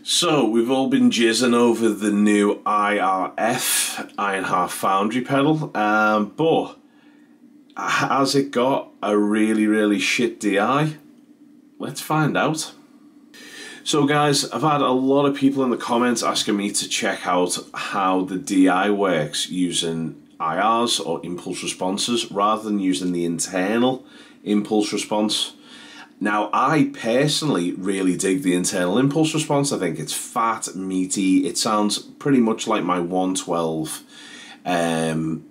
So we've all been jizzing over the new IRONHEART Foundry pedal, but has it got a really shit DI? Let's find out. So guys, I've had a lot of people in the comments asking me to check out how the DI works using IRs or impulse responses rather than using the internal impulse response. Now, I personally really dig the internal impulse response. I think it's fat, meaty. It sounds pretty much like my 112 IRONHEART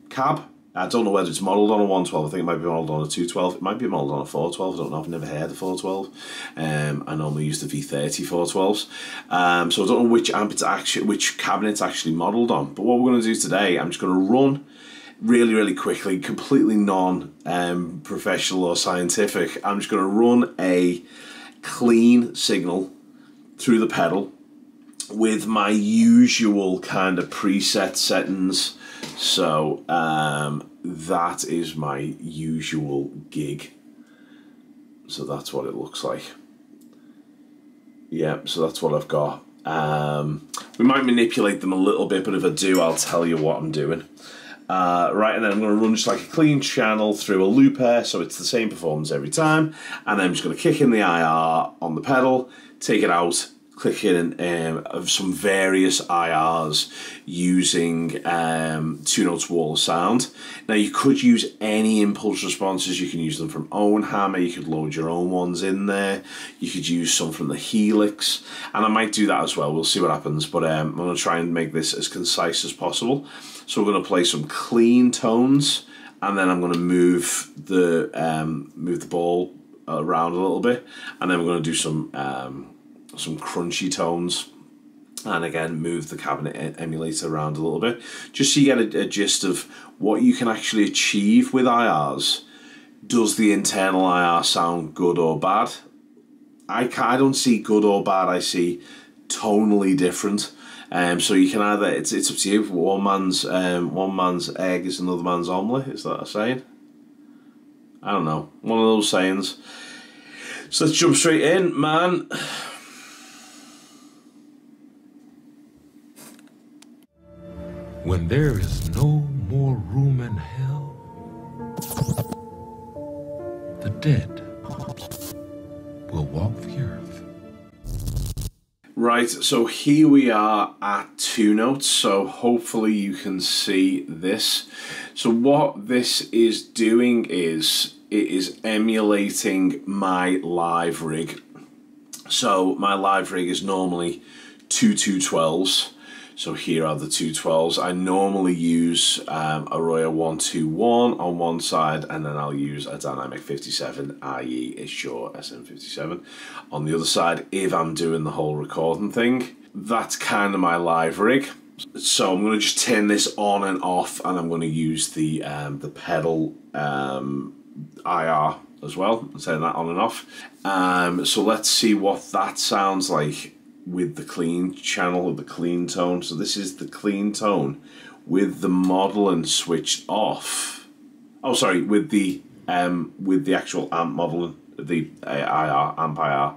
cab. I don't know whether it's modelled on a 112. I think it might be modelled on a 212. It might be modelled on a 412. I don't know. I've never heard of 412. I normally use the V30 412s. So I don't know which cabinet it's actually modelled on. But what we're going to do today, I'm just going to run really quickly, completely non-professional or scientific. I'm just going to run a clean signal through the pedal with my usual kind of preset settings. So that is my usual gig. So that's what it looks like. Yeah, so that's what I've got. We might manipulate them a little bit, but if I do, I'll tell you what I'm doing. Right, and then I'm going to run just like a clean channel through a looper, so it's the same performance every time. And then I'm just going to kick in the IR on the pedal, take it out, click in of some various IRs using 2 notes wall of sound. Now you could use any impulse responses. You can use them from Owen Hammer. You could load your own ones in there. You could use some from the Helix, and I might do that as well. We'll see what happens, but I'm going to try and make this as concise as possible. So we're going to play some clean tones, and then I'm going to move the ball around a little bit, and then we're going to do some crunchy tones, and again move the cabinet emulator around a little bit, just so you get a gist of what you can actually achieve with IRs. Does the internal IR sound good or bad? I don't see good or bad. I see tonally different. So you can either, it's up to you. One man's egg is another man's omelette. Is that a saying? I don't know. One of those sayings. So let's jump straight in, man. When there is no more room in hell, the dead will walk the earth. Right, so here we are at 2 notes, so hopefully you can see this. So what this is doing is, it is emulating my live rig. So my live rig is normally 2 212s. So here are the 212s. I normally use a Roya 121 on one side, and then I'll use a Dynamic 57, i.e. a Shure SM57 on the other side if I'm doing the whole recording thing. That's kind of my live rig. So I'm going to just turn this on and off, and I'm going to use the pedal IR as well, turn that on and off. So let's see what that sounds like with the clean channel, with the clean tone. So this is the clean tone with the modeling switched off. Oh, sorry, with the actual amp modeling, the IR amp IR.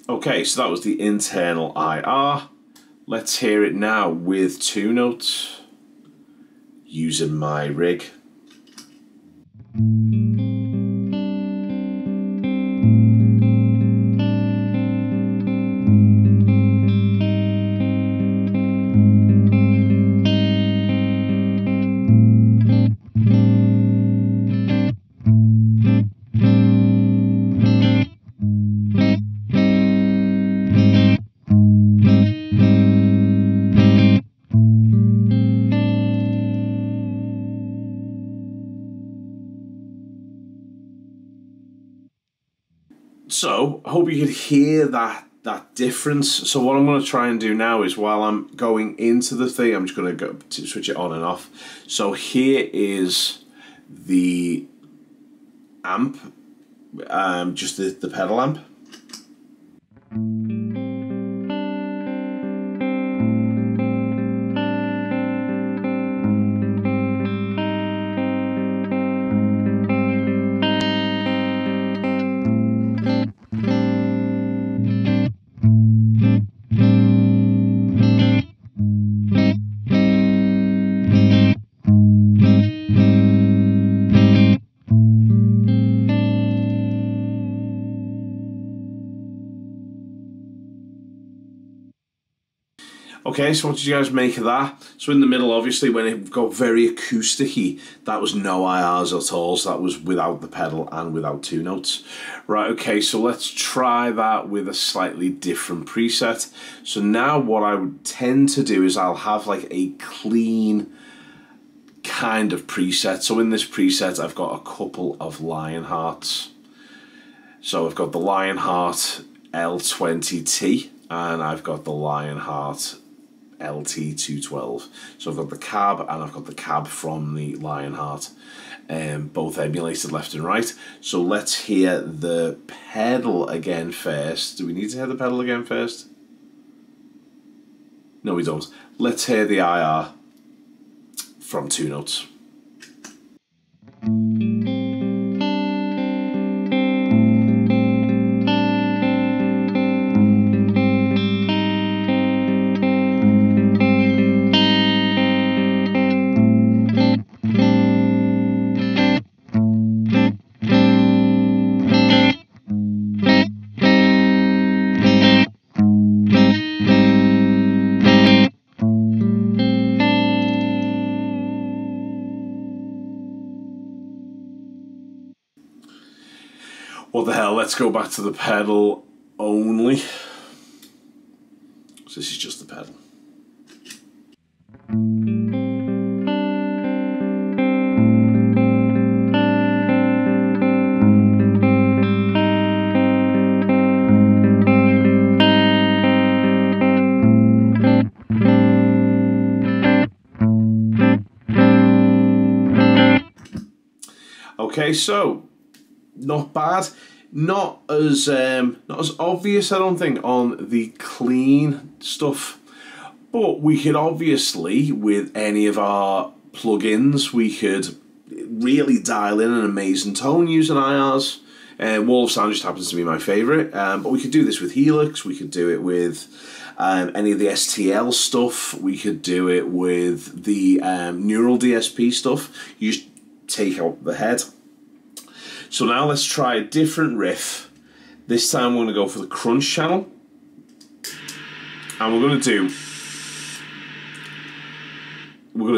Okay, so that was the internal IR. Let's hear it now with 2 notes using my rig. So I hope you could hear that difference. So what I'm going to try and do now is, while I'm going into the thing, I'm just going to go to switch it on and off. So here is the amp, just the pedal amp. Okay, so what did you guys make of that? So in the middle, obviously, when it got very acoustic-y, that was no IRs at all, so that was without the pedal and without 2 notes. Right, okay, so let's try that with a slightly different preset. So now what I would tend to do is I'll have like a clean kind of preset. So in this preset, I've got a couple of Lionhearts. So I've got the Lionheart L20T, and I've got the Lionheart LT212. So I've got the cab and I've got the cab from the Lionheart, both emulated left and right. So let's hear the pedal again first. Do we need to hear the pedal again first? No, we don't. Let's hear the IR from 2 notes. What the hell, let's go back to the pedal only. So this is just the pedal. Okay, so not bad, not as obvious, I don't think, on the clean stuff, but we could obviously, with any of our plugins, we could really dial in an amazing tone using IRs. Wall of Sound just happens to be my favourite, but we could do this with Helix, we could do it with any of the STL stuff, we could do it with the Neural DSP stuff. You just take out the head. So now let's try a different riff. This time we're going to go for the crunch channel. And we're going to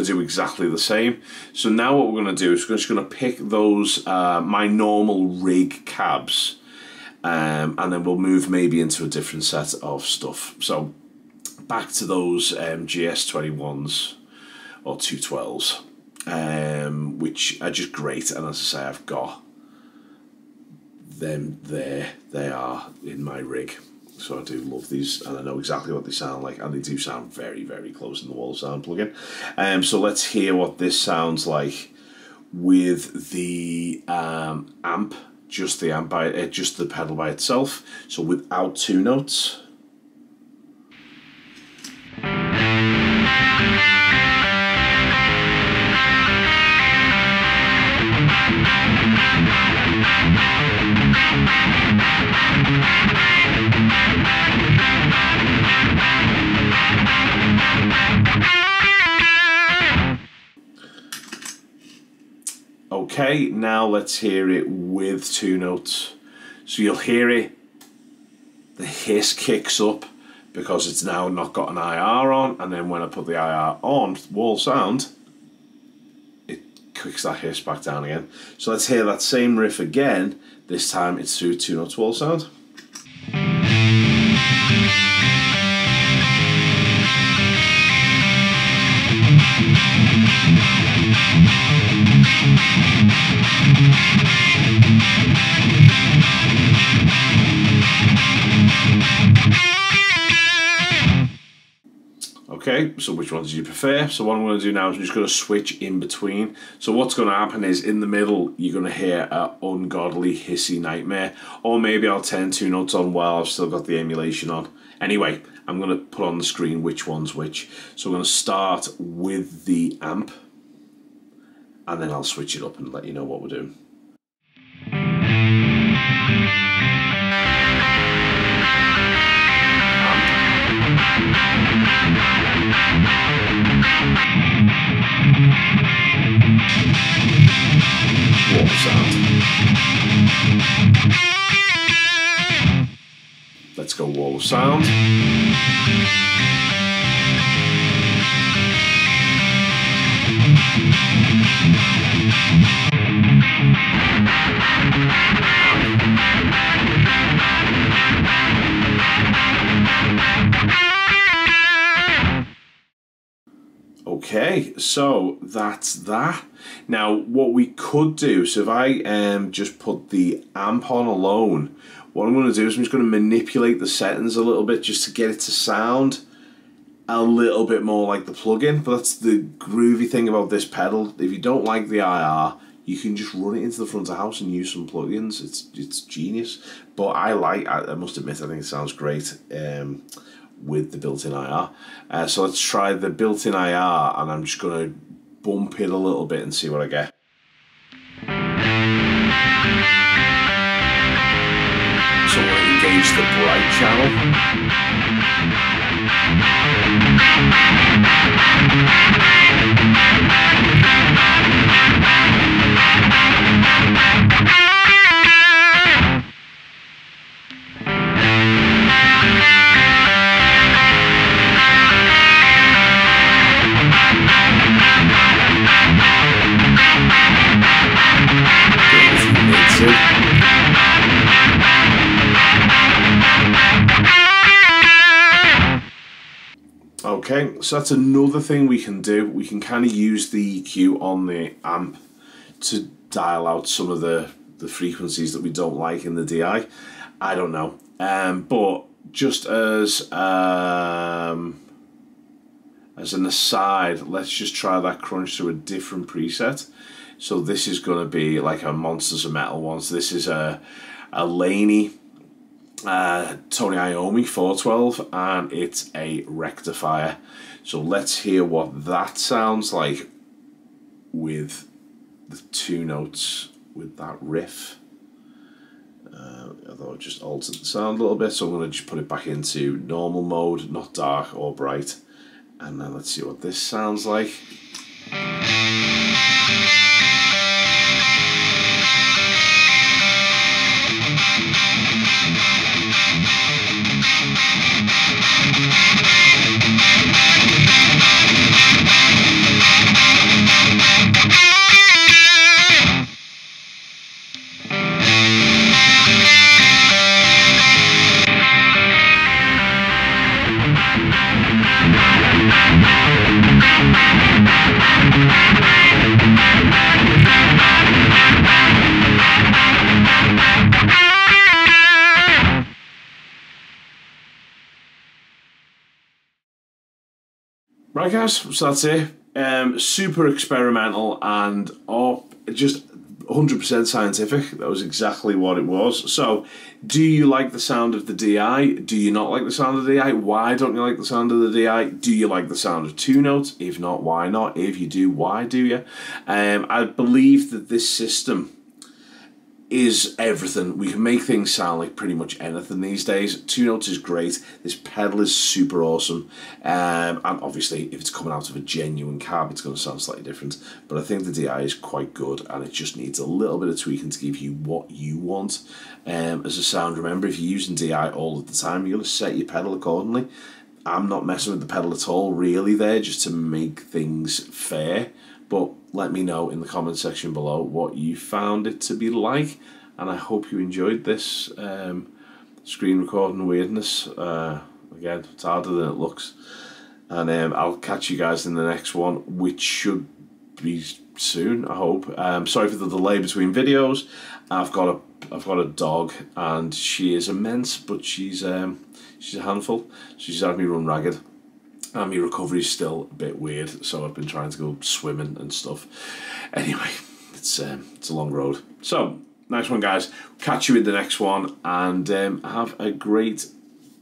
do exactly the same. So now what we're going to do is we're just going to pick those, my normal rig cabs, and then we'll move maybe into a different set of stuff. So back to those GS21s or 212s, which are just great. And as I say, I've got them there. They are in my rig. So I do love these, and I know exactly what they sound like, and they do sound very, very close in the Wall of Sound plugin. So let's hear what this sounds like with the amp, just the amp just the pedal by itself. So without 2 notes. Okay, now let's hear it with 2 notes. So you'll hear it, the hiss kicks up because it's now not got an IR on, and then when I put the IR on Wall Sound, it kicks that hiss back down again. So let's hear that same riff again. This time it's through 2 notes Wall Sound. Okay, so which one do you prefer? So what I'm going to do now is I'm just going to switch in between. So what's going to happen is in the middle, you're going to hear an ungodly hissy nightmare. Or maybe I'll turn 2 notes on while I've still got the emulation on. Anyway, I'm going to put on the screen which one's which. So I'm going to start with the amp. And then I'll switch it up and let you know what we're doing. Wall sound. Let's go wall of sound. Okay, so that's that. Now, what we could do, so if I just put the amp on alone, what I'm going to do is I'm just going to manipulate the settings a little bit just to get it to sound a little bit more like the plugin. But that's the groovy thing about this pedal. If you don't like the IR, you can just run it into the front of the house and use some plugins. It's genius. But I must admit, I think it sounds great with the built-in IR. So let's try the built-in IR, and I'm just going to bump it a little bit and see what I get. So I'm going to engage the bright channel. Okay, so that's another thing we can do. We can kind of use the EQ on the amp to dial out some of the frequencies that we don't like in the DI. I don't know. But just as an aside, let's just try that crunch to a different preset. So this is going to be like a Monsters of Metal one. So this is a Laney Tony Iommi 412, and it's a rectifier. So let's hear what that sounds like with the 2 notes with that riff. Although I just altered the sound a little bit, so I'm going to just put it back into normal mode, not dark or bright, and then let's see what this sounds like. Right guys, so that's it. Super experimental and just 100% scientific. That was exactly what it was. So, do you like the sound of the DI? Do you not like the sound of the DI? Why don't you like the sound of the DI? Do you like the sound of 2 notes? If not, why not? If you do, why do you? I believe that this system is everything. We can make things sound like pretty much anything these days. 2 notes is great. This pedal is super awesome. And obviously, if it's coming out of a genuine cab, it's going to sound slightly different. But I think the DI is quite good, and it just needs a little bit of tweaking to give you what you want. As a sound, remember, if you're using DI all of the time, you're going to set your pedal accordingly. I'm not messing with the pedal at all, really, there, just to make things fair. But let me know in the comment section below what you found it to be like, and I hope you enjoyed this screen recording weirdness. Again, it's harder than it looks, and I'll catch you guys in the next one, which should be soon, I hope. Sorry for the delay between videos. I've got a dog, and she is immense, but she's a handful. She's had me run ragged. And my recovery's still a bit weird, so I've been trying to go swimming and stuff. Anyway, it's a long road. So, nice one, guys. Catch you in the next one, and have a great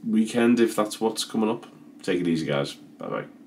weekend if that's what's coming up. Take it easy, guys. Bye-bye.